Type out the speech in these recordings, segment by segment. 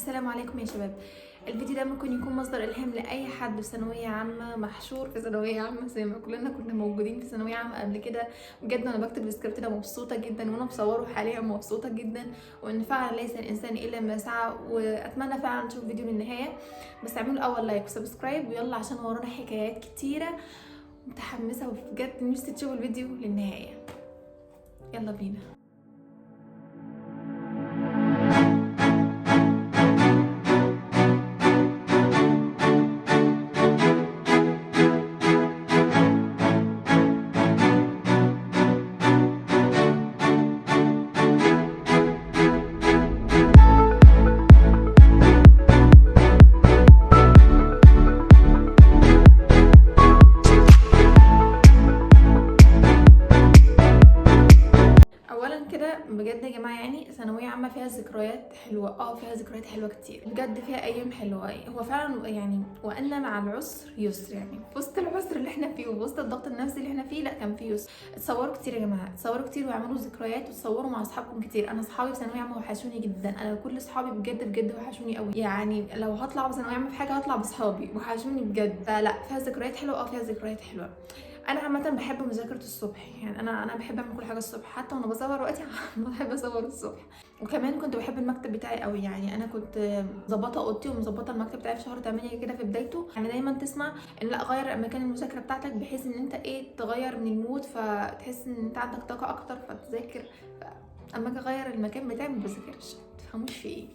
السلام عليكم يا شباب. الفيديو ده ممكن يكون مصدر الهام لاي حد في ثانويه عامه، محشور في ثانويه عامه زي ما كلنا كنا موجودين في ثانويه عامه قبل كده. بجد انا بكتب السكريبت ده مبسوطه جدا، وانا بصوره حاليا مبسوطه جدا، وان فعلا ليس الانسان الا ما سعى. واتمنى فعلا نشوف فيديو للنهايه، بس اعملوا اول لايك وسبسكرايب ويلا عشان ورانا حكايات كتيره. متحمسه وبجد نفسي تشوفوا الفيديو للنهايه. يلا بينا. بجد يا جماعه يعني ثانويه عامه فيها ذكريات حلوه، فيها ذكريات حلوه كتير بجد، فيها ايام حلوه. هو فعلا يعني وان مع العسر يسر، يعني في وسط العسر اللي احنا فيه وفي وسط الضغط النفسي اللي احنا فيه لا كان فيه يسر. اتصوروا كتير يا جماعه، اتصوروا كتير واعملوا ذكريات وتصوروا مع اصحابكم كتير. انا اصحابي في ثانويه عامه وحشوني جدا، انا كل اصحابي بجد بجد وحشوني قوي. يعني لو هطلع بثانويه عامه في حاجه هطلع باصحابي، وحشوني بجد. فلا فيها ذكريات حلوه، فيها ذكريات حلوه. انا عامه بحب مذاكره الصبح، يعني انا بحب اعمل كل حاجه الصبح، حتى وانا بصور وقتي بحب اصور الصبح. وكمان كنت بحب المكتب بتاعي قوي، يعني انا كنت مظبطه اوضتي ومظبطه المكتب بتاعي في شهر 8 كده في بدايته. يعني دايما تسمع ان لا غير مكان المذاكره بتاعتك بحيث ان انت تغير من المود، فتحس ان انت عندك طاقه اكتر فتذاكر. اما اجي اغير المكان بتاعي ما بذاكرش، ما تفهموش في ايه.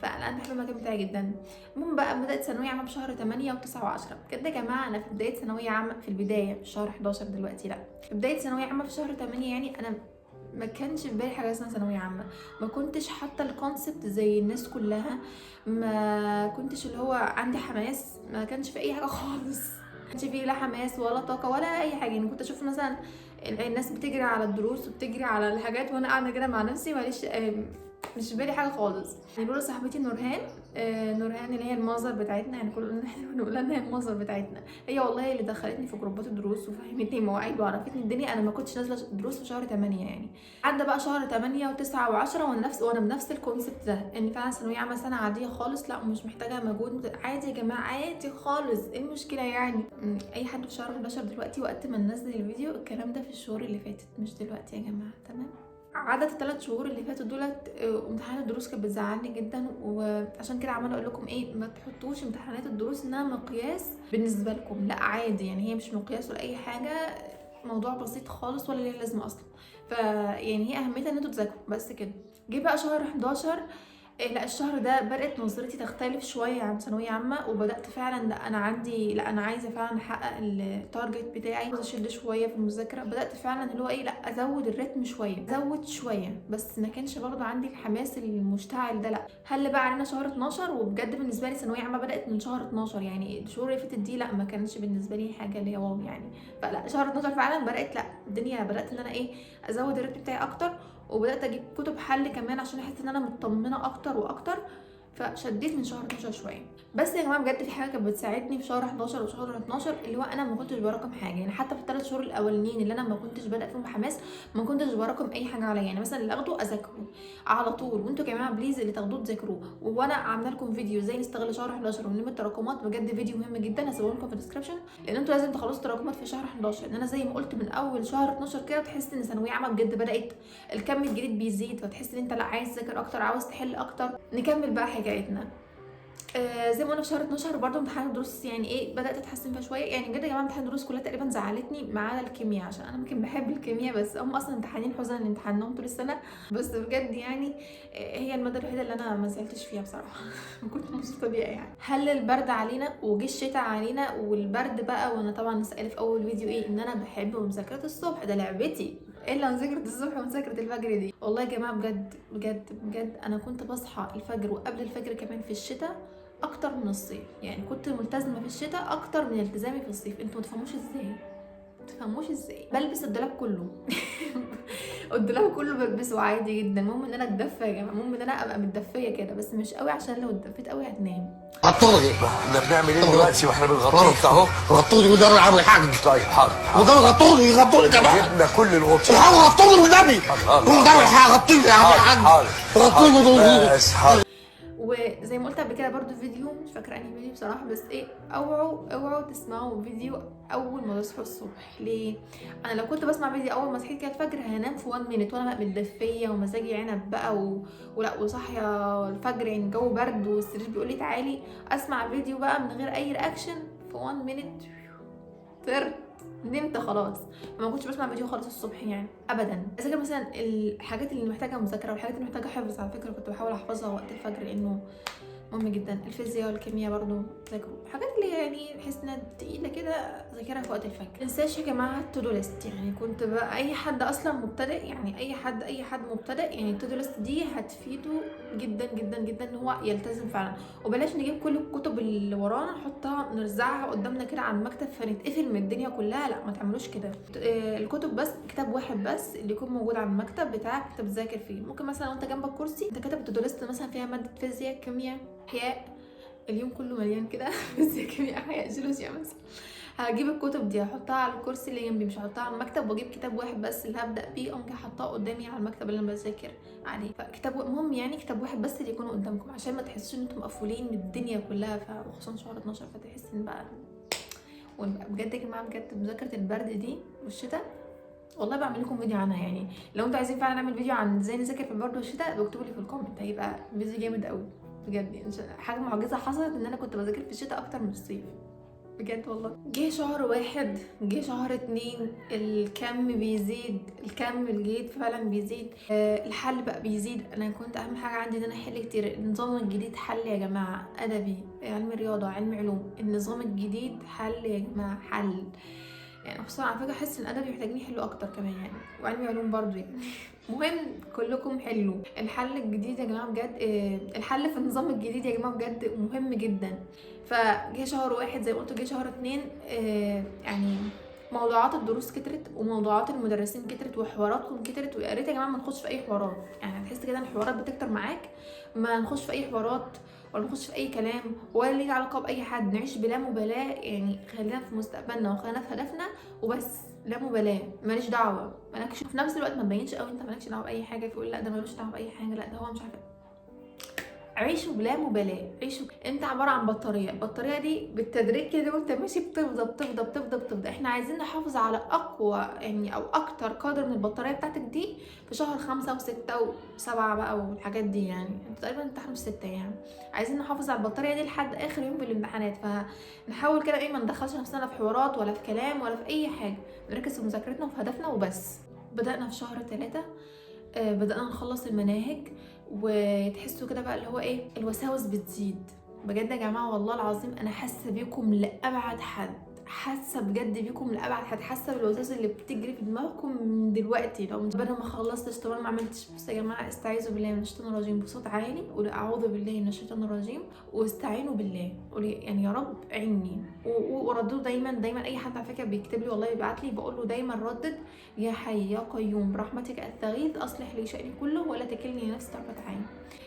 فانا بحب المكان بتاعي جدا. المهم بقى بدات ثانويه عامه في شهر 8 و9 و10 بجد يا جماعه. انا في بدايه ثانويه عامه، في البدايه في شهر 11 دلوقتي، لا في بدايه ثانويه عامه في شهر 8، يعني انا ما كانش في بالي حاجه اسمها ثانويه عامه. ما كنتش حتى الكونسبت زي الناس كلها، ما كنتش اللي هو عندي حماس، ما كانش في اي حاجه خالص. ما كانش فيه لا حماس ولا طاقه ولا اي حاجه. يعني كنت اشوف مثلا الناس بتجري على الدروس وبتجري على الحاجات، وانا قاعده كده مع نفسي معلش مش بالي حاجه خالص. يعني لولا صاحبتي نورهان، نورهان اللي هي المنظر بتاعتنا، يعني كلنا بنقول لها هي المنظر بتاعتنا، هي والله اللي دخلتني في جروبات الدروس وفهمتني المواعيد وعرفتني الدنيا. انا ما كنتش نازله دروس في شهر 8، يعني عدى بقى شهر 8 و9 و10 وانا بنفس الكونسبت ده، ان فعلا ثانويه عامه سنه عاديه خالص، لا مش محتاجه مجهود، عادي يا جماعه عادي خالص، ايه المشكله يعني. اي حد في شهر 11 دلوقتي وقت ما ننزل الفيديو، الكلام ده في الشهور اللي فاتت مش دلوقتي يا جماعه، تمام. عدد ال3 شهور اللي فاتوا دولت امتحانات الدروس كانت بتزعلني جدا، وعشان كده عماله اقول لكم ما تحطوش امتحانات الدروس انها مقياس بالنسبه لكم، لا عادي يعني، هي مش مقياس ولا اي حاجه، موضوع بسيط خالص ولا ليه لازمه اصلا. فيعني هي اهميتها ان انتوا تذاكروا بس كده. جه بقى شهر 11، لا الشهر ده بدأت نظرتي تختلف شوية عن ثانوية عامة، وبدأت فعلا لا أنا عايزة فعلا أحقق التارجت بتاعي، عايزة أشد شوية في المذاكرة. بدأت فعلا اللي هو لا أزود الريتم شوية، أزود شوية، بس ما كانش برضه عندي الحماس المشتعل ده. لا هل بقى علينا شهر 12، وبجد بالنسبة لي ثانوية عامة بدأت من شهر 12، يعني الشهور اللي فاتت دي لا ما كانش بالنسبة لي حاجة اللي هي واو يعني. فلا شهر 12 فعلا بدأت لا الدنيا بدأت إن أنا أزود الريتم بتاعي أكتر، وبدات اجيب كتب حل كمان عشان احس ان انا مطمنه اكتر واكتر. فشديت من شهر 12 شويه. بس يا جماعه بجد في حاجه كانت بتساعدني في شهر 11 وشهر 12، اللي هو انا ما كنتش براكم حاجه. يعني حتى في ال3 شهور الاولانيين اللي انا ما كنتش بادئه فيهم بحماس، ما كنتش براكم اي حاجه عليا. يعني مثلا اللي اخده اذاكره على طول، وانتوا يا جماعه بليز اللي تاخدوه تذاكروه. وانا عامله لكم فيديو ازاي نستغل شهر 11 ونلم التراكمات، بجد فيديو مهم جدا هسيبه لكم في الديسكربشن، لان انتوا لازم تخلصوا تراكمات في شهر 11. ان انا زي ما قلت من اول شهر 12 كده تحس ان ثانويه عامه بجد بدات الكم الجديد بيزيد، فتحس ان انت لا عايز تذاكر اكتر، عاوز تحل اكتر. نكمل بقى حكايتنا. زي ما قلنا في شهر 12 برضه امتحان الدروس يعني بدات اتحسن فيها شويه. يعني بجد يا جماعه امتحان الدروس كلها تقريبا زعلتني ما عدا الكيمياء، عشان انا ممكن بحب الكيمياء، بس هم اصلا امتحانين حزن اللي امتحناهم طول السنه. بس بجد يعني هي الماده الوحيده اللي انا ما زعلتش فيها بصراحه كنت مبسوطه بيها. يعني هل البرد علينا وجه الشتاء علينا والبرد بقى، وانا طبعا سألت في اول فيديو ان انا بحب مذاكره الصبح، ده لعبتي الا مذاكره الصبح ومذاكره الفجر دي. والله يا جماعه بجد بجد بجد انا كنت بصحى الفجر وقبل الفجر كمان في الشتاء اكتر من الصيف. يعني كنت ملتزمه في الشتاء اكتر من التزامي في الصيف. انتوا ما تفهموش ازاي بلبس الدولاب كله الدولاب كله بلبسه عادي جدا. المهم ان انا اتدفى يا جماعه، المهم ان انا ابقى متدفيه كده، بس مش قوي عشان لو اتدفيت قوي هتنام. غطوني. احنا بنعمل ايه دلوقتي واحنا بنغطيك اهو؟ غطوني وده عامل حاجه. طيب حاضر وده غطوني كمان. جبنا كل الغطاء. الحاجه غطوني والنبي. والنبي غطوني يا حاج. غطوني بس حاضر. وزي ما قلت قبل كده برضو فيديو، مش فاكره انهي فيديو بصراحه، بس ايه، اوعوا تسمعوا فيديو اول ما تصحوا الصبح. ليه؟ انا لو كنت بسمع فيديو اول ما صحيت كده الفجر هنام في 1 مينت وانا بقى متدفيه ومزاجي عنب بقى ولا وصاحيه الفجر، يعني الجو برد والسرير بيقول لي تعالي، اسمع فيديو بقى من غير اي رياكشن في 1 مينت طرت نمت خلاص. فما كنتش بسمع فيديو خالص الصبح يعني ابدا. اذاكر مثلا الحاجات اللي محتاجه مذاكره والحاجات اللي محتاجه حفظ، على فكره كنت بحاول احفظها وقت الفجر لانه مهم جدا. الفيزياء والكيمياء برضو ذاكروا، الحاجات اللي يعني تحس انها تقيله كده ذاكرها في وقت الفجر. متنساش يا جماعه التو دو ليست، يعني كنت بقى اي حد اصلا مبتدئ، يعني اي حد مبتدئ، يعني التو دو ليست دي هتفيده جدا جدا جدا ان هو يلتزم فعلا. وبلاش نجيب كل الكتب اللي ورانا نحطها نرزعها قدامنا كده على المكتب فنتقفل من الدنيا كلها، لا ما تعملوش كده. الكتب بس كتاب واحد بس اللي يكون موجود على المكتب بتاعك انت بتذاكر فيه. ممكن مثلا وانت جنبك كرسي انت كاتب التو دو ليست مثلا فيها ماده فيزياء كيمياء احياء، اليوم كله مليان كده فيزياء كيمياء احياء جيولوجيا مثلا، هجيب الكتب دي هحطها على الكرسي اللي جنبي، مش هحطها على المكتب، واجيب كتاب واحد بس اللي هبدا بيه اقوم حاطاه قدامي على المكتب اللي انا بذاكر عليه. فكتاب مهم يعني كتاب واحد بس اللي يكون قدامكم عشان ما تحسوش ان انتم مقفولين من الدنيا كلها، وخصوصا شهر 12 فتحس ان بقى. وبجد يا جماعه بجد مذاكره البرد دي والشتاء والله بعمل لكم فيديو عنها، يعني لو انتوا عايزين فعلا نعمل فيديو عن ازاي نذاكر في البرد والشتاء اكتبوا لي في الكومنت، هيبقى فيديو جامد قوي بجد. يعني حاجه معجزه حصلت ان انا كنت بذاكر في الشتاء اكتر من الصيف بجد والله. جه شهر 1 جه شهر 2 الكم بيزيد، الكم الجديد فعلا بيزيد، الحل بقى بيزيد. انا كنت اهم حاجه عندي ان انا احل كتير. النظام الجديد حل يا جماعه، ادبي علم رياضه علم علوم، النظام الجديد حل يا جماعه، حل يعني. خصوصا على فكره احس ان ادبي محتاجين يحلوا اكتر كمان يعني، وعلمي علوم برضو يعني مهم كلكم حلوا. الحل الجديد يا جماعه بجد، الحل في النظام الجديد يا جماعه بجد مهم جدا. فجه شهر 1 زي ما قلت، جه شهر 2 يعني موضوعات الدروس كترت وموضوعات المدرسين كترت وحواراتكم كترت، ويا ريت يا جماعه ما نخش في اي حوارات، يعني هتحس كده ان الحوارات بتكتر معاك، ما نخش في اي حوارات ولا نخش في اي كلام ولا ليه علاقه باي حد، نعيش بلا مبالاه يعني. خلينا في مستقبلنا وخلينا في هدفنا وبس، لا مبالاه، ماليش دعوه، مالكش في نفس الوقت ما تبينش قوي انت مالكش دعوه باي حاجه، فيقول لا ده مالوش دعوه باي حاجه، لا ده هو مش عارفه. عيشوا بلا مبالاه، عيشوا انت عباره عن بطاريه، البطاريه دي بالتدريج كده وانت ماشي بتفضى. احنا عايزين نحافظ على اقوى يعني او اكتر قدر من البطاريه بتاعتك دي في شهر 5 و6 و7 بقى والحاجات دي، يعني انت تقريبا امتحان في 6 يعني. عايزين نحافظ على البطاريه دي لحد اخر يوم في الامتحانات، فنحاول كده ايه ما ندخلش نفسنا في حوارات ولا في كلام ولا في اي حاجه، نركز في مذاكرتنا وفي هدفنا وبس. بدأنا في شهر 3 بدأنا نخلص المناهج، وتحسوا كده بقى اللي هو ايه الوساوس بتزيد. بجد يا جماعه والله العظيم انا حاسه بيكم لابعد حد، حاسه بجد بيكم لابعد حد، حاسه بالوساوس اللي بتجري في دماغكم من دلوقتي. لو بدل ما خلصتش طبعا ما عملتش، بصوا يا جماعه استعيذوا بالله من الشيطان الرجيم بصوت عالي، قولوا اعوذ بالله من الشيطان الرجيم واستعينوا بالله، قولي يعني يا رب عيني. وردوا دايما اي حد على فكره بيكتب لي والله يبعت لي بقول له دايما ردد يا حي يا قيوم برحمتك استغيث اصلح لي شأني كله ولا تكلني لنفسي طرفة عين.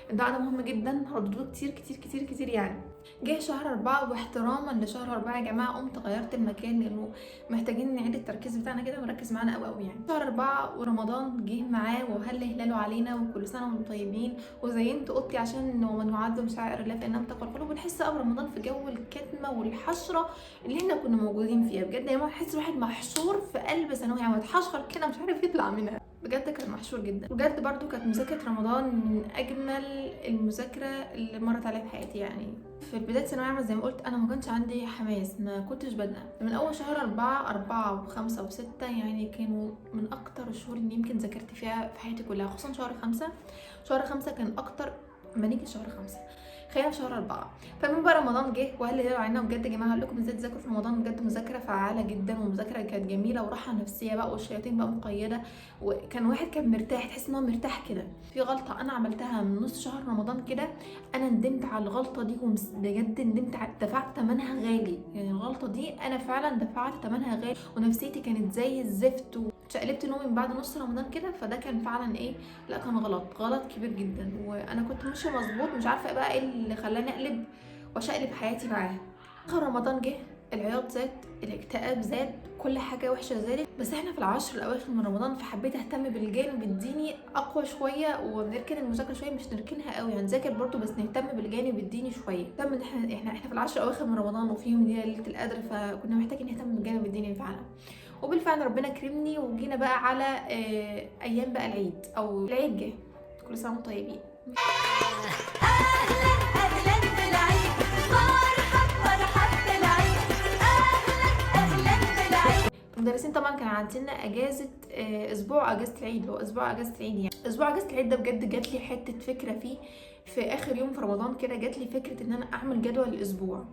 الدعاء ده مهم جدا، رددوه كتير كتير كتير كتير يعني. جه شهر 4 واحتراما لشهر 4 يا جماعه قمت غيرت المكان لانه محتاجين نعيد التركيز بتاعنا كده ونركز معانا قوي يعني. شهر 4 ورمضان جه معاه وهل هلاله علينا وكل سنه وانتم طيبين، وزينت اوضتي عشان ومن يعظم شعائر الله فانها تقوى القلوب. ونحس بقى برمضان في جو الكتمه والحشره اللي احنا كنا موجودين فيها بجد يا جماعه. تحس واحد محشور في قلب ثانويه عامه، اتحشر كده مش عارف يطلع منها بجد، كان محشور جدا بجد. برضو كانت مذاكره رمضان من اجمل المذاكره اللي مرت عليا في حياتي يعني. في بدايه ثانويه عامه زي ما قلت انا ما كانش عندي حماس، ما كنتش بادئه من اول شهر 4 و5 و6 يعني كانوا من اكتر الشهور اللي يمكن ذاكرت فيها في حياتي كلها، خصوصا شهر 5 كان اكتر ما نيجي شهر 5. خلينا في شهر 4. فمن بقى رمضان جه وهل هلال علينا بجد يا جماعه. هقول لكم ازاي تذاكروا في رمضان، بجد مذاكره فعاله جدا ومذاكره كانت جميله وراحه نفسيه بقى والشياطين بقى مقيده، وكان واحد كان مرتاح، تحس ان هو مرتاح كده. في غلطه انا عملتها من نص شهر رمضان كده انا ندمت على الغلطه دي بجد ندمت، دفعت ثمنها غالي يعني. الغلطه دي انا فعلا دفعت ثمنها غالي ونفسيتي كانت زي الزفت شقلبت نومي من بعد نص رمضان كده. فده كان فعلا ايه، لا كان غلط كبير جدا، وانا كنت ماشيه مظبوط مش عارفه بقى ايه اللي خلاني اقلب واشقلب حياتي معاها. اخر رمضان جه العياط زاد، الاكتئاب زاد، كل حاجه وحشه زادت. بس احنا في العشر الاواخر من رمضان، فحبيت اهتم بالجانب الديني اقوى شويه، ونركن المذاكره شويه، مش نركنها قوي يعني، نذاكر برضو بس نهتم بالجانب الديني شويه. نهتم ان احنا في العشر الاواخر من رمضان، وفيهم ليله القدر، فكنا محتاجين نهتم بالجانب الديني فعلا. وبالفعل ربنا كرمني، وجينا بقى على ايام بقى العيد، او العيد جه. كل سنه وانتم طيبين. المدرسين طبعا كان عندنا اجازه اسبوع اجازه العيد، اللي هو اسبوع اجازه العيد يعني. اسبوع اجازه العيد ده بجد جات لي حته فكره فيه في اخر يوم في رمضان كده، جات لي فكره ان انا اعمل جدول الاسبوع.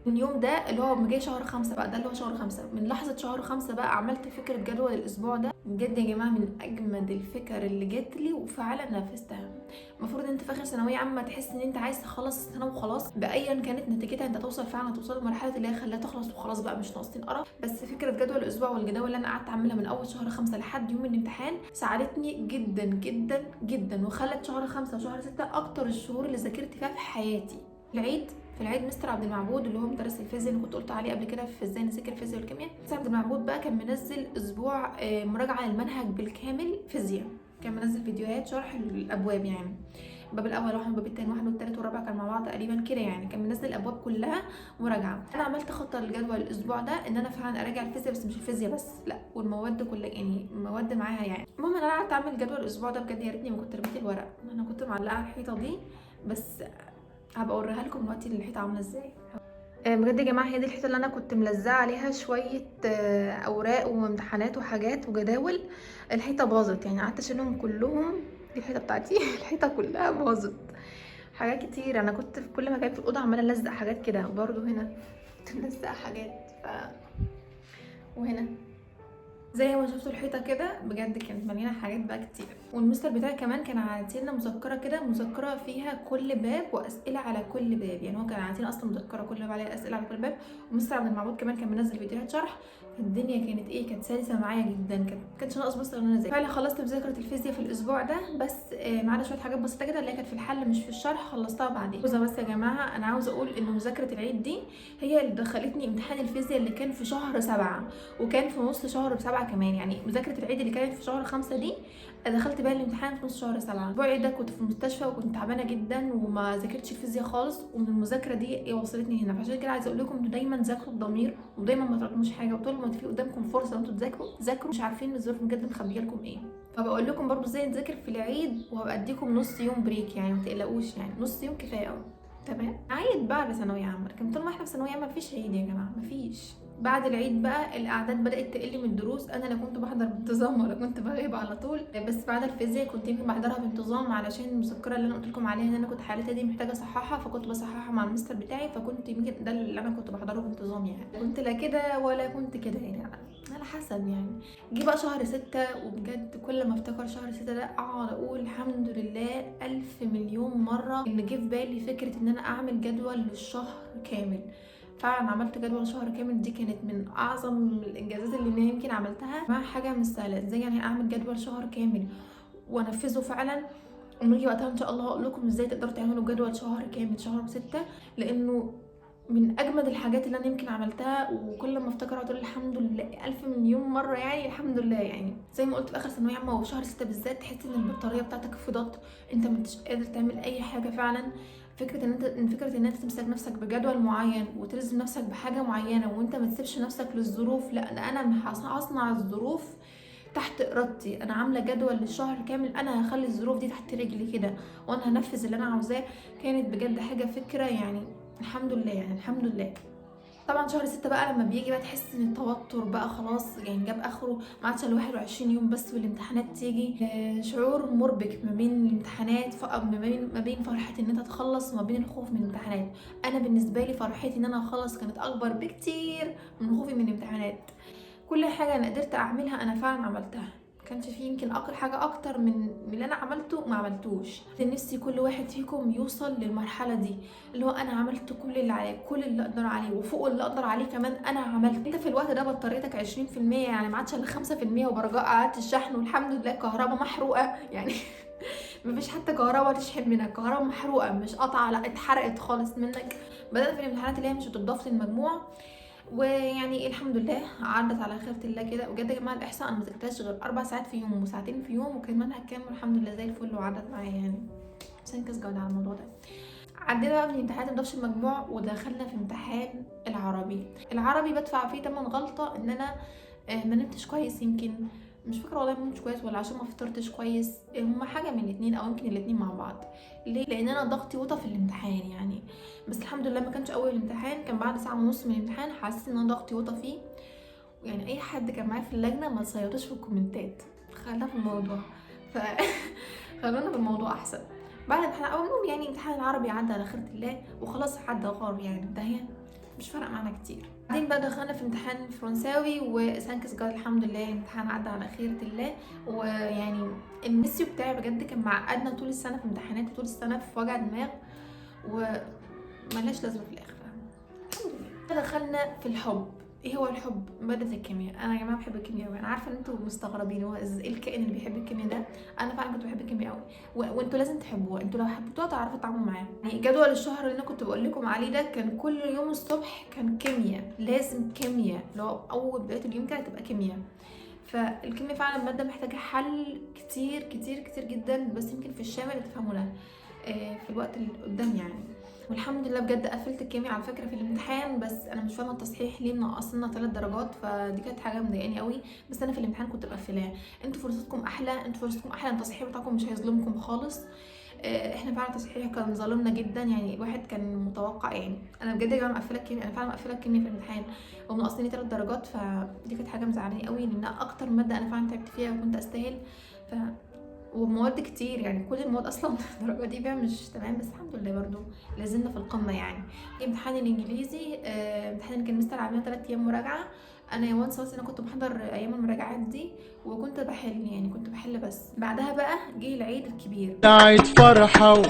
من اليوم ده اللي هو جاي شهر 5 بقى، ده اللي هو شهر 5، من لحظه شهر 5 بقى عملت فكره جدول الاسبوع ده. بجد يا جماعه من اجمد الفكر اللي جات لي، وفعلا نفذتها. المفروض انت في اخر ثانويه عامه تحس ان انت عايز تخلص السنه وخلاص، بايا كانت نتيجتها انت توصل فعلا، توصل لمرحله اللي هي خلاها تخلص وخلاص بقى، مش ناقصين قرف. بس فكره جدول الاسبوع والجداول اللي انا قعدت اعملها من اول شهر 5 لحد يوم الامتحان ساعدتني جدا جدا جدا، وخلت شهر 5 وشهر 6 اكتر الشهور اللي ذاكرت فيها في حياتي. في العيد مستر عبد المعبود اللي هو مدرس الفيزياء اللي كنت قلت عليه قبل كده في ازاي نذاكر الفيزياء والكيمياء، مستر عبد المعبود بقى كان منزل اسبوع مراجعه للمنهج بالكامل فيزياء. كان منزل فيديوهات شرح الابواب يعني، الباب الاول واحد، والباب الثاني واحد، والثالث والرابع كان مع بعض تقريبا كده يعني. كان منزل الابواب كلها مراجعه. انا عملت خطه للجدول الاسبوع ده ان انا فعلا اراجع الفيزياء، بس مش الفيزياء بس، لا، والمواد كلها يعني، المواد معاها يعني. المهم انا قعدت اعمل جدول الاسبوع ده، بجد يا ريتني ما كنت رميت الورق، انا كنت معلقه على الحيطه دي، بس هبقى اوريها لكم دلوقتي الحيطه عامله ازاي. بجد يا جماعه هي دي الحيطه اللي انا كنت ملزقه عليها شويه اوراق وامتحانات وحاجات وجداول. الحيطه باظت يعني، قعدت اشيلهم كلهم. دي الحيطه بتاعتي الحيطه كلها باظت، حاجات كتير. انا كنت في كل مكان في الاوضه عماله الزق حاجات كده، وبرده هنا كنت ملزقه حاجات وهنا زي ما شفتوا الحيطه كده، بجد كانت مليانه حاجات بقى كتير. والمستر بتاعي كمان كان عاطينا مذكره كده، مذكره فيها كل باب واسئله على كل باب يعني. هو كان عاطينا اصلا مذكره كل باب عليها اسئله على كل باب. ومستر عبد المعبود كمان كان منزل فيديوهات شرح. الدنيا كانت كانت سلسه معايا جدا، كانش ناقص بس ان انا اذاكر. فعلا خلصت مذاكره الفيزياء في الاسبوع ده، بس ما عدا شويه حاجات بسيطه كده اللي كانت في الحل مش في الشرح، خلصتها بعدين. بس يا جماعه انا عاوزه اقول ان مذاكره العيد دي هي اللي دخلتني امتحان الفيزياء اللي كان في شهر 7 وكان في نص شهر 7 كمان يعني. مذاكره العيد اللي كانت في شهر 5 دي دخلت بقى الامتحان في نص شهر 7. الاسبوع ده كنت في المستشفى وكنت تعبانه جدا وما ذاكرتش الفيزياء خالص، ومن المذاكره دي وصلتني هنا. فعشان كده عايزه اقول لكم انتوا دايما ذاكروا بضمير، ودايما ما تراكموش حاجه، وطول ما في قدامكم فرصه انتوا ذاكروا، مش عارفين الظروف بجد مخبيه لكم ايه. فبقول لكم برضو ازاي نذاكر في العيد، وهبقى اديكم نص يوم بريك يعني، ما تقلقوش يعني، نص يوم كفايه قوي. تمام. عيد بعد ثانويه عامه، لكن طول ما احنا في ثانويه عامه مفيش عيد يا جماعه، مفيش. بعد العيد بقى الاعداد بدات تقل من الدروس. انا لا كنت بحضر بانتظام ولا كنت بغيب على طول، بس بعد الفيزياء كنت يمكن بحضرها بانتظام، علشان المذكره اللي انا قلت لكم عليها ان انا كنت حالتها دي محتاجه اصححها، فكنت بصححها مع المستر بتاعي، فكنت يمكن ده اللي انا كنت بحضره بانتظام يعني. كنت لا كده ولا كنت كده يعني، على حسب يعني. جه بقى شهر 6، وبجد كل ما افتكر شهر 6 ده اقعد اقول الحمد لله 1000 مليون مره ان جه في بالي فكره ان انا اعمل جدول للشهر كامل. فعلا عملت جدول شهر كامل، دي كانت من اعظم الانجازات اللي انا يمكن عملتها. مع حاجه مش سهله، ازاي يعني اعمل جدول شهر كامل وانفذه فعلا. ونيجي وقتها ان شاء الله هقول لكم ازاي تقدروا تعملوا جدول شهر كامل شهر 6، لانه من اجمد الحاجات اللي انا يمكن عملتها. وكل ما افتكر اقول الحمد لله 1000 مليون مره يعني، الحمد لله يعني. زي ما قلت في اخر ثانويه عامه وفي شهر 6 بالذات، تحس ان البطاريه بتاعتك فضت، انت مش قادر تعمل اي حاجه فعلا. فكره ان انت تمسك نفسك بجدول معين وتلزم نفسك بحاجه معينه، وانت ما تسيبش نفسك للظروف، لا ده انا هصنع الظروف تحت ارادتي. انا عامله جدول للشهر كامل، انا هخلي الظروف دي تحت رجلي كده، وانا هنفذ اللي انا عاوزاه. كانت بجد حاجه فكره يعني، الحمد لله يعني، الحمد لله. طبعا شهر 6 بقى لما بيجي بقى تحس ان التوتر بقى خلاص يعني جاب اخره، ما عادش ال 21 يوم بس والامتحانات تيجي. شعور مربك ما بين الامتحانات، ما بين فرحه ان انت تخلص وما بين الخوف من الامتحانات. انا بالنسبه لي فرحتي ان انا اخلص كانت اكبر بكتير من خوفي من الامتحانات. كل حاجه انا قدرت اعملها انا فعلا عملتها، كانش فيه يمكن حاجه اكتر من اللي انا عملته ما عملتوش. نفسي كل واحد فيكم يوصل للمرحله دي، اللي هو انا عملت كل اللي عليا، كل اللي اقدر عليه وفوق اللي اقدر عليه كمان انا عملت. انت في الوقت ده بطاريتك 20% يعني، ما عادش الا 5%، وبرجاء قعدت الشحن والحمد لله الكهرباء محروقه يعني مفيش حتى كهرباء تشحن منها، الكهرباء محروقه مش قطعه، لا اتحرقت خالص منك. بدات في الامتحانات اللي هي مش هتضاف للمجموع، ويعني الحمد لله عدت على خيرة الله كده. بجد يا جماعه الاحصاء انا ما ذاكرتهاش غير 4 ساعات في يوم وساعتين في يوم، وكان منهج كامل الحمد لله زي الفل وعدت معايا يعني. عشان كاس جوده على الموضوع ده. عدينا بقى من الامتحانات مضافش المجموع ودخلنا في امتحان العربي بدفع فيه تمن غلطه ان انا ما نمتش كويس، يمكن مش فاكره والله ما نمتش كويس ولا عشان ما فطرتش كويس، هما حاجه من الاتنين او يمكن الاتنين مع بعض. ليه؟ لان انا ضغطي وطى في الامتحان يعني. بس الحمد لله ما كانش اول الامتحان، كان بعد ساعه ونص من الامتحان حسيت ان انا ضغطي وطى فيه. يعني اي حد كان معايا في اللجنه ما تصيطوش في الكومنتات، خلينا في الموضوع. ف خلونا في الموضوع احسن. بعد الامتحان اول يوم يعني امتحان العربي عدى على خيرة الله وخلاص، عدى غار يعني انتهى، مش فارق معانا كتير. بعدين بقى دخلنا في امتحان فرنساوي وسانكس جاد الحمد لله الامتحان عدى على خيرة الله. ويعني الميسيو بتاعي بجد كان معقدنا طول السنه في امتحانات وطول السنه في وجع دماغ وملهاش لازمه في الاخر. الحمد لله دخلنا في الحب. ايه هو الحب؟ مادة الكيمياء. انا يا جماعه بحب الكيمياء قوي، انا عارفه ان انتوا مستغربين هو ايه الكائن اللي بيحب الكيمياء ده. انا فعلا كنت بحب الكيمياء قوي وانتوا لازم تحبوها، انتوا لو حبيتوها تعرفوا تتعاملوا معاها. يعني جدول الشهر اللي انا كنت بقول لكم عليه ده كان كل يوم الصبح كان كيمياء، لازم كيمياء، لو اول بدايه اليوم كده تبقى كيمياء. فالكيمياء فعلا ماده محتاجه حل كتير كتير كتير جدا، بس يمكن في الشامل تفهمونها في الوقت اللي قدام يعني. والحمد لله بجد قفلت الكيمياء على فكره في الامتحان، بس انا مش فاهمه التصحيح ليه منقصنا 3 درجات، فدي كانت حاجه مضايقاني قوي. بس انا في الامتحان كنت مقفلاه. انتوا فرصتكم احلى، التصحيح بتاعكم مش هيظلمكم خالص. احنا فعلا التصحيح كان ظالمنا جدا يعني، الواحد كان متوقع يعني. انا بجد يا جماعه مقفله الكيمياء، انا فعلا مقفله الكيمياء في الامتحان ومنقصني 3 درجات، فدي كانت حاجه مزعلاني قوي لانها اكتر ماده انا فعلا تعبت فيها وكنت استاهل. ومواد كتير يعني، كل المواد اصلا الدرجه دي بقى مش تمام، بس الحمد لله برضو لازلنا في القمه يعني. امتحان الانجليزي امتحان اللي كان مستر عاملين 3 ايام مراجعه. انا يا وانس انا كنت بحضر ايام المراجعات دي وكنت بحل يعني، كنت بحل. بس بعدها بقى جه العيد الكبير، عيد فرحة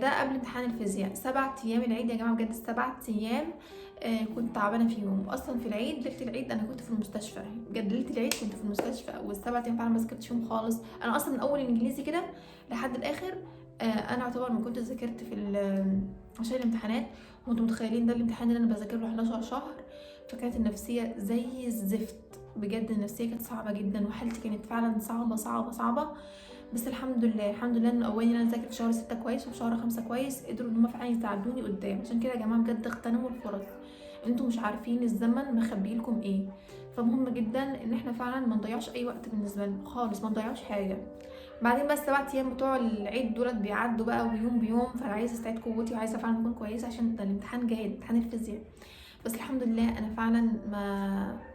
ده قبل امتحان الفيزياء. 7 ايام العيد يا جماعه، بجد 7 ايام كنت تعبانه فيهم. اصلا في العيد ليله العيد انا كنت في المستشفى، بجد ليله العيد كنت في المستشفى، وال7 ايام فعلا ما ذاكرتش فيهم خالص. انا اصلا من اول الانجليزي كده لحد الاخر انا اعتبر ما كنت ذاكرت في عشان الامتحانات. وانتم متخيلين ده الامتحان اللي انا بذاكر له 11 شهر، فكانت النفسيه زي الزفت بجد. النفسيه كانت صعبه جدا وحالتي كانت فعلا صعبه صعبه صعبه. بس الحمد لله الحمد لله ان اولي انا ذاكرت في شهر 6 كويس وفي شهر 5 كويس، قدروا ان هم فعلا يساعدوني قدام. عشان كده يا جماعه بجد اغتنموا الفرص، انتوا مش عارفين الزمن مخبي لكم ايه. فمهم جدا ان احنا فعلا ما نضيعش اي وقت بالنسبه لنا خالص، ما نضيعش حاجه. بعدين بس 7 ايام بتوع العيد دولت بيعدوا بقى ويوم بيوم، فانا عايزه استعيد قوتي وعايزه فعلا اكون كويسه عشان الامتحان جاي، امتحان الفيزياء. بس الحمد لله انا فعلا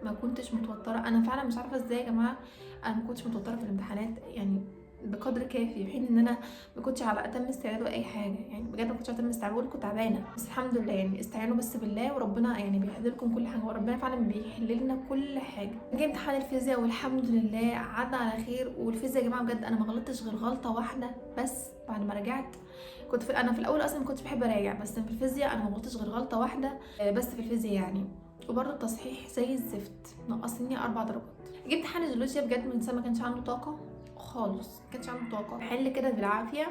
ما كنتش متوتره. انا فعلا مش عارفه ازاي يا جماعه انا ما كنتش متوتره في الامتحانات يعني بقدر كافي، في حين ان انا ما كنتش على اتم استعداد ولا اي حاجه يعني. بجد ما كنتش على اتم استعداد، كنت تعبانه. بس الحمد لله يعني استعينوا بس بالله وربنا يعني بيحل لكم كل حاجه، وربنا فعلا بيحل لنا كل حاجه. جه امتحان الفيزياء والحمد لله عدى على خير. والفيزياء يا جماعه بجد انا ما غلطتش غير غلطه واحده بس بعد ما رجعت. انا في الاول اصلا ما كنتش بحب اراجع، بس في الفيزياء انا ما غلطتش غير غلطه واحده بس في الفيزياء يعني. وبرده التصحيح زي الزفت، نقصني 4 درجات. جبت امتحان الجيولوجيا بجد من سنه ما كانش عنده طاقه خالص، ما كانش عنده طاقه، حل كده بالعافيه.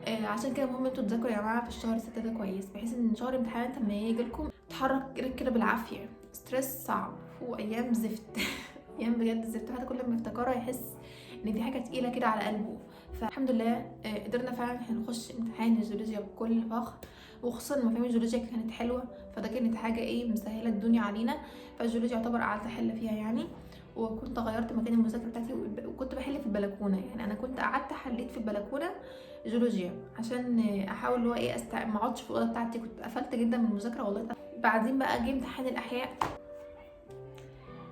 عشان كده مهم انتوا تذاكروا يا جماعه في الشهر 6 ده كويس، بحيث ان شهر امتحانات لما يجي لكم تحرك كده بالعافيه. ستريس صعب وايام زفت ايام بجد زفت، حتى كل ما يفتكرها يحس ان دي حاجه تقيله كده على قلبه. فالحمد لله قدرنا فعلا نخش امتحان الجيولوجيا بكل فخر، وخصوصا مفاهيم الجيولوجيا كانت حلوه، فده كانت حاجه مسهله الدنيا علينا. فالجيولوجيا يعتبر قعدت احل فيها يعني. وكنت غيرت مكان المذاكره بتاعتي وكنت بحل في البلكونه يعني. انا كنت قعدت حليت في البلكونه جيولوجيا عشان احاول اللي هو ما اقعدش في الاوضه بتاعتي، كنت قفلت جدا من المذاكره والله. بعدين بقى جه امتحان الاحياء.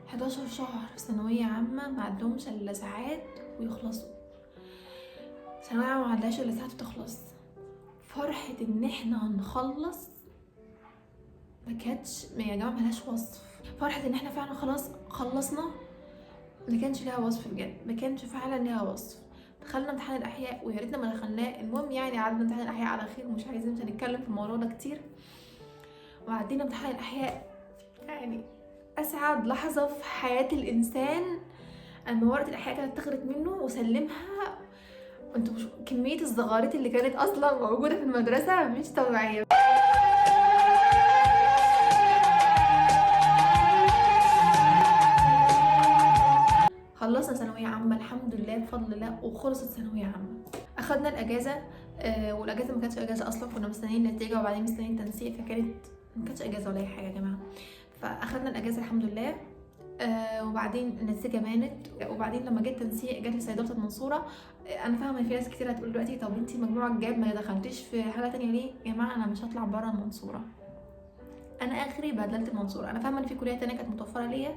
11 شهر ثانويه عامه ما عندهمش الا ساعات ويخلصوا. ثانويه عامه ما عندهاش الا ساعات وتخلص. فرحه ان احنا هنخلص ما كانتش يا جماعه ملهاش وصف. فرحه ان احنا فعلا خلاص خلصنا ما كانش ليها وصف بجد، ما كانش فعلا ليها وصف. دخلنا امتحان الاحياء ويا ريتنا ما دخلناه. المهم يعني عدنا امتحان الاحياء على خير ومش عايزين نتكلم في الموضوع ده كتير. وعدينا امتحان الاحياء يعني اسعد لحظه في حياه الانسان اما ورقه الاحياء كانت اتاخدت منه وسلمها انتوا مش كميه الزغاريت اللي كانت اصلا موجوده في المدرسه مش طبيعيه. خلصنا ثانويه عامه الحمد لله بفضل الله، وخلصت ثانويه عامه. اخدنا الاجازه، والاجازه ما كانتش اجازه اصلا، كنا مستنيين النتيجه وبعدين مستنيين تنسيق، فكانت ما كانتش اجازه ولا اي حاجه يا جماعه. فاخدنا الاجازه الحمد لله. وبعدين النتيجه بانت، وبعدين لما جيت تنسيق جات لي صيدله المنصوره. انا فاهمه ان في ناس كتير هتقول دلوقتي طب انتي مجموعك جاب ما دخلتيش في حاجه تانية ليه؟ يا جماعه انا مش هطلع بره المنصوره، انا اخري بهدلت المنصوره. انا فاهمه ان في كليه تانية كانت متوفره ليا،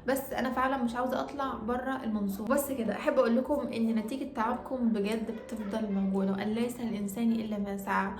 بس انا فعلا مش عاوزه اطلع بره المنصوره. بس كده احب اقول لكم ان نتيجه تعبكم بجد بتفضل موجوده، وان ليس للانسان الا ما سعى.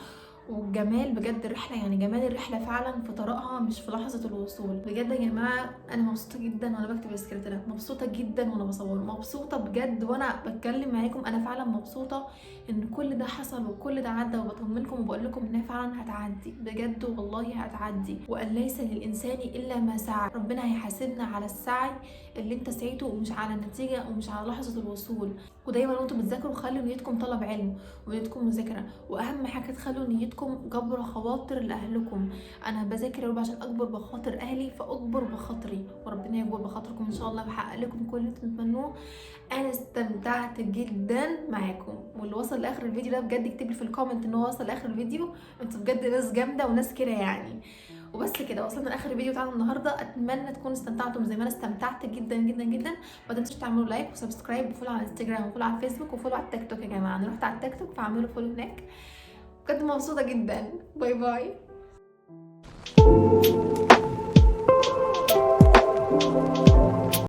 والجمال بجد الرحله، يعني جمال الرحله فعلا في طريقها مش في لحظه الوصول. بجد يا جماعه انا مبسوطه جدا وانا بكتب السكريبت ده، مبسوطه جدا وانا بصور، مبسوطه بجد وانا بتكلم معاكم. انا فعلا مبسوطه ان كل ده حصل وكل ده عدى، وبطمنكم وبقول لكم انها فعلا هتعدي بجد والله هتعدي. وان ليس للانسان الا ما سعى. ربنا هيحاسبنا على السعي اللي انت سعيته، ومش على النتيجه ومش على لحظه الوصول. ودايما وانتم بتذاكروا خلوا نيتكم طلب علم ونيتكم مذاكره، واهم حاجه تخلوا نيتكم جبر خواطر لاهلكم. انا بذاكر يا رب عشان اكبر بخاطر اهلي، فاكبر بخاطري وربنا يكبر بخاطركم ان شاء الله ويحقق لكم كل اللي انتم تتمنوه. انا استمتعت جدا معاكم، واللي وصل لاخر الفيديو ده بجد يكتب لي في الكومنت ان هو وصل لاخر الفيديو. انتوا بجد ناس جامده وناس كده يعني. وبس كده وصلنا لاخر الفيديو بتاعنا النهارده. اتمنى تكونوا استمتعتوا زي ما انا استمتعت جدا جدا جدا. ما تنسوش تعملوا لايك وسبسكرايب وفولو على الانستجرام وفولو على الفيسبوك وفولو على التيك توك. يا جماعه انا رحت على التيك توك فاعملوا فولو هناك. بجد مبسوطه جدا. باي باي.